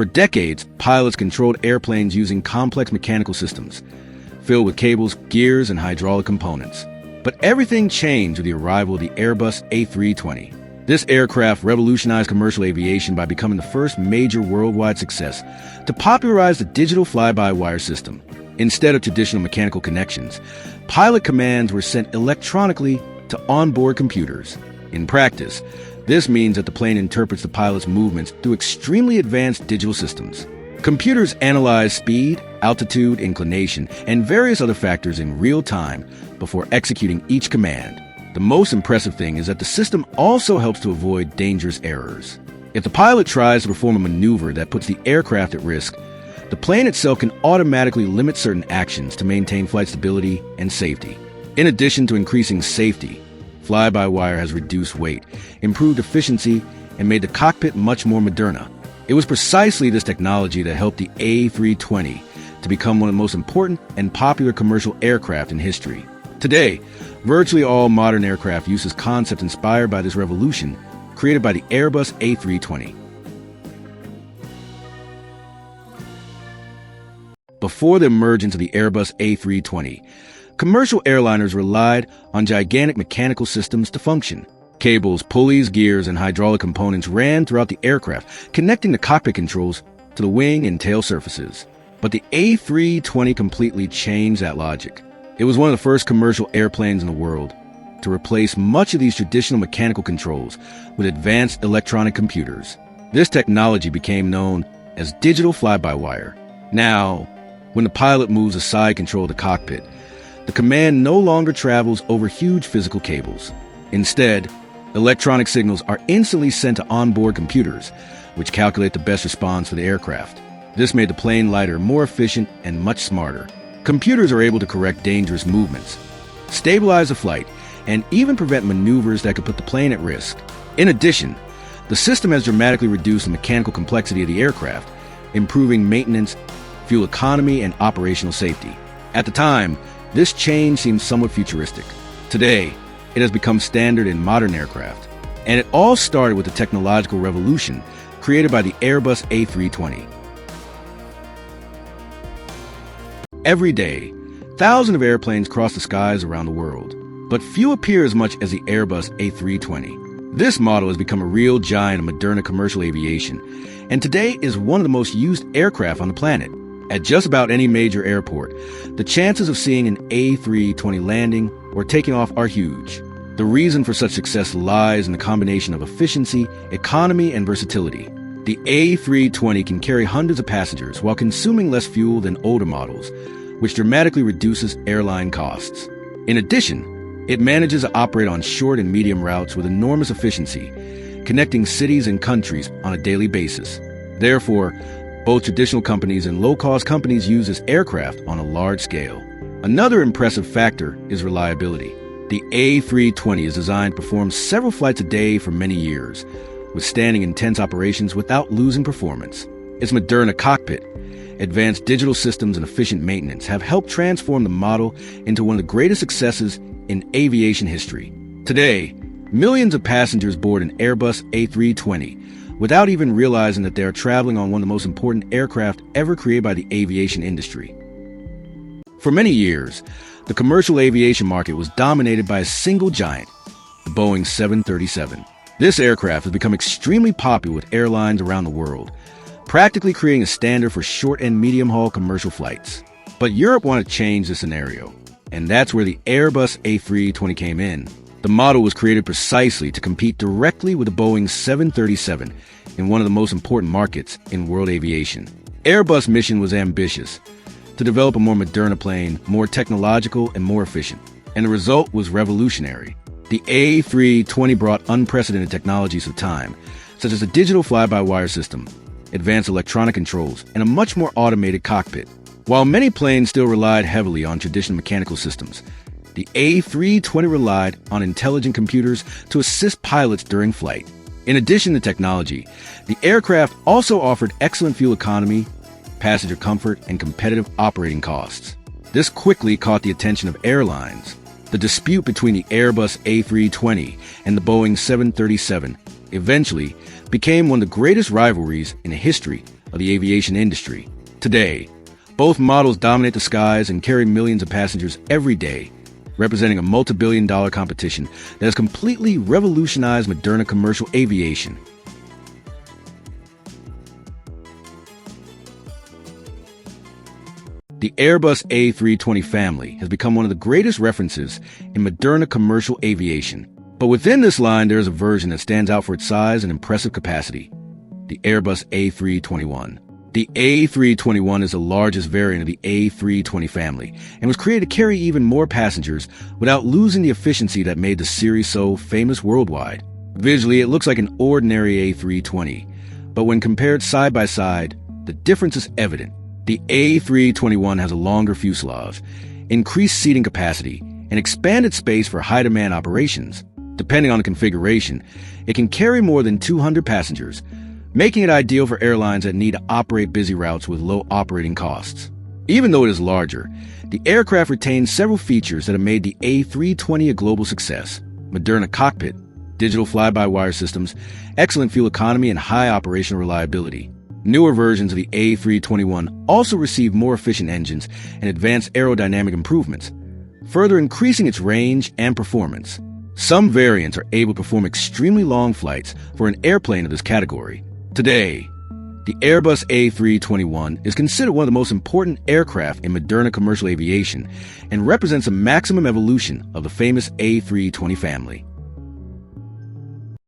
For decades, pilots controlled airplanes using complex mechanical systems, filled with cables, gears, and hydraulic components. But everything changed with the arrival of the Airbus A320. This aircraft revolutionized commercial aviation by becoming the first major worldwide success to popularize the digital fly-by-wire system. Instead of traditional mechanical connections, pilot commands were sent electronically to onboard computers. In practice, this means that the plane interprets the pilot's movements through extremely advanced digital systems. Computers analyze speed, altitude, inclination, and various other factors in real time before executing each command. The most impressive thing is that the system also helps to avoid dangerous errors. If the pilot tries to perform a maneuver that puts the aircraft at risk, the plane itself can automatically limit certain actions to maintain flight stability and safety. In addition to increasing safety, fly-by-wire has reduced weight, improved efficiency, and made the cockpit much more modern. It was precisely this technology that helped the A320 to become one of the most important and popular commercial aircraft in history. Today, virtually all modern aircraft use this concept inspired by this revolution created by the Airbus A320. Before the emergence of the Airbus A320, commercial airliners relied on gigantic mechanical systems to function. Cables, pulleys, gears, and hydraulic components ran throughout the aircraft, connecting the cockpit controls to the wing and tail surfaces. But the A320 completely changed that logic. It was one of the first commercial airplanes in the world to replace much of these traditional mechanical controls with advanced electronic computers. This technology became known as digital fly-by-wire. Now, when the pilot moves a side control of the cockpit, the command no longer travels over huge physical cables. Instead, electronic signals are instantly sent to onboard computers, which calculate the best response for the aircraft. This made the plane lighter, more efficient, and much smarter. Computers are able to correct dangerous movements, stabilize the flight, and even prevent maneuvers that could put the plane at risk. In addition, the system has dramatically reduced the mechanical complexity of the aircraft, improving maintenance, fuel economy, and operational safety. At the time, this change seemed somewhat futuristic. Today, it has become standard in modern aircraft, and it all started with the technological revolution created by the Airbus A320. Every day, thousands of airplanes cross the skies around the world, but few appear as much as the Airbus A320. This model has become a real giant of modern commercial aviation, and today is one of the most used aircraft on the planet. At just about any major airport, the chances of seeing an A320 landing or taking off are huge. The reason for such success lies in the combination of efficiency, economy, and versatility. The A320 can carry hundreds of passengers while consuming less fuel than older models, which dramatically reduces airline costs. In addition, it manages to operate on short and medium routes with enormous efficiency, connecting cities and countries on a daily basis. Therefore, both traditional companies and low-cost companies use this aircraft on a large scale. Another impressive factor is reliability. The A320 is designed to perform several flights a day for many years, withstanding intense operations without losing performance. Its modern cockpit, advanced digital systems, and efficient maintenance have helped transform the model into one of the greatest successes in aviation history. Today, millions of passengers board an Airbus A320 without even realizing that they are traveling on one of the most important aircraft ever created by the aviation industry. For many years, the commercial aviation market was dominated by a single giant, the Boeing 737. This aircraft has become extremely popular with airlines around the world, practically creating a standard for short and medium-haul commercial flights. But Europe wanted to change the scenario, and that's where the Airbus A320 came in. The model was created precisely to compete directly with the Boeing 737 in one of the most important markets in world aviation. Airbus' mission was ambitious, to develop a more modern plane, more technological and more efficient. And the result was revolutionary. The A320 brought unprecedented technologies of time, such as a digital fly-by-wire system, advanced electronic controls, and a much more automated cockpit. While many planes still relied heavily on traditional mechanical systems, the A320 relied on intelligent computers to assist pilots during flight. In addition to technology, the aircraft also offered excellent fuel economy, passenger comfort, and competitive operating costs. This quickly caught the attention of airlines. The dispute between the Airbus A320 and the Boeing 737 eventually became one of the greatest rivalries in the history of the aviation industry. Today, both models dominate the skies and carry millions of passengers every day, representing a multi-billion-dollar competition that has completely revolutionized modern commercial aviation. The Airbus A320 family has become one of the greatest references in modern commercial aviation. But within this line, there is a version that stands out for its size and impressive capacity: the Airbus A321. The A321 is the largest variant of the A320 family and was created to carry even more passengers without losing the efficiency that made the series so famous worldwide. Visually, it looks like an ordinary A320, but when compared side by side, the difference is evident. The A321 has a longer fuselage, increased seating capacity, and expanded space for high-demand operations. Depending on the configuration, it can carry more than 200 passengers, making it ideal for airlines that need to operate busy routes with low operating costs. Even though it is larger, the aircraft retains several features that have made the A320 a global success: modern cockpit, digital fly-by-wire systems, excellent fuel economy, and high operational reliability. Newer versions of the A321 also receive more efficient engines and advanced aerodynamic improvements, further increasing its range and performance. Some variants are able to perform extremely long flights for an airplane of this category. Today, the Airbus A321 is considered one of the most important aircraft in modern commercial aviation and represents a maximum evolution of the famous A320 family.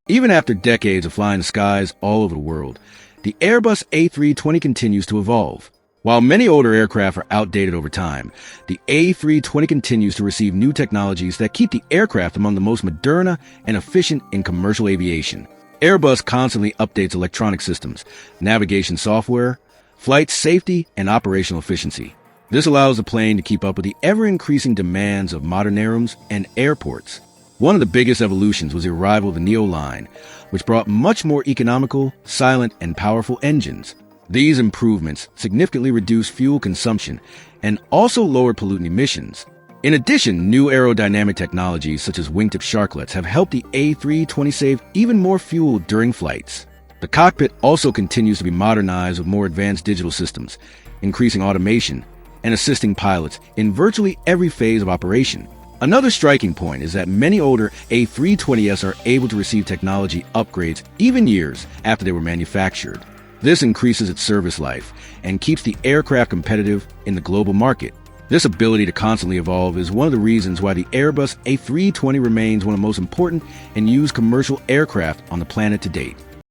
Even after decades of flying the skies all over the world, the Airbus A320 continues to evolve. While many older aircraft are outdated over time, the A320 continues to receive new technologies that keep the aircraft among the most modern and efficient in commercial aviation. Airbus constantly updates electronic systems, navigation software, flight safety, and operational efficiency. This allows the plane to keep up with the ever-increasing demands of modern airrooms and airports. One of the biggest evolutions was the arrival of the Neo line, which brought much more economical, silent, and powerful engines. These improvements significantly reduced fuel consumption and also lowered pollutant emissions. In addition, new aerodynamic technologies such as wingtip sharklets have helped the A320 save even more fuel during flights. The cockpit also continues to be modernized with more advanced digital systems, increasing automation and assisting pilots in virtually every phase of operation. Another striking point is that many older A320s are able to receive technology upgrades even years after they were manufactured. This increases its service life and keeps the aircraft competitive in the global market. This ability to constantly evolve is one of the reasons why the Airbus A320 remains one of the most important and used commercial aircraft on the planet to date.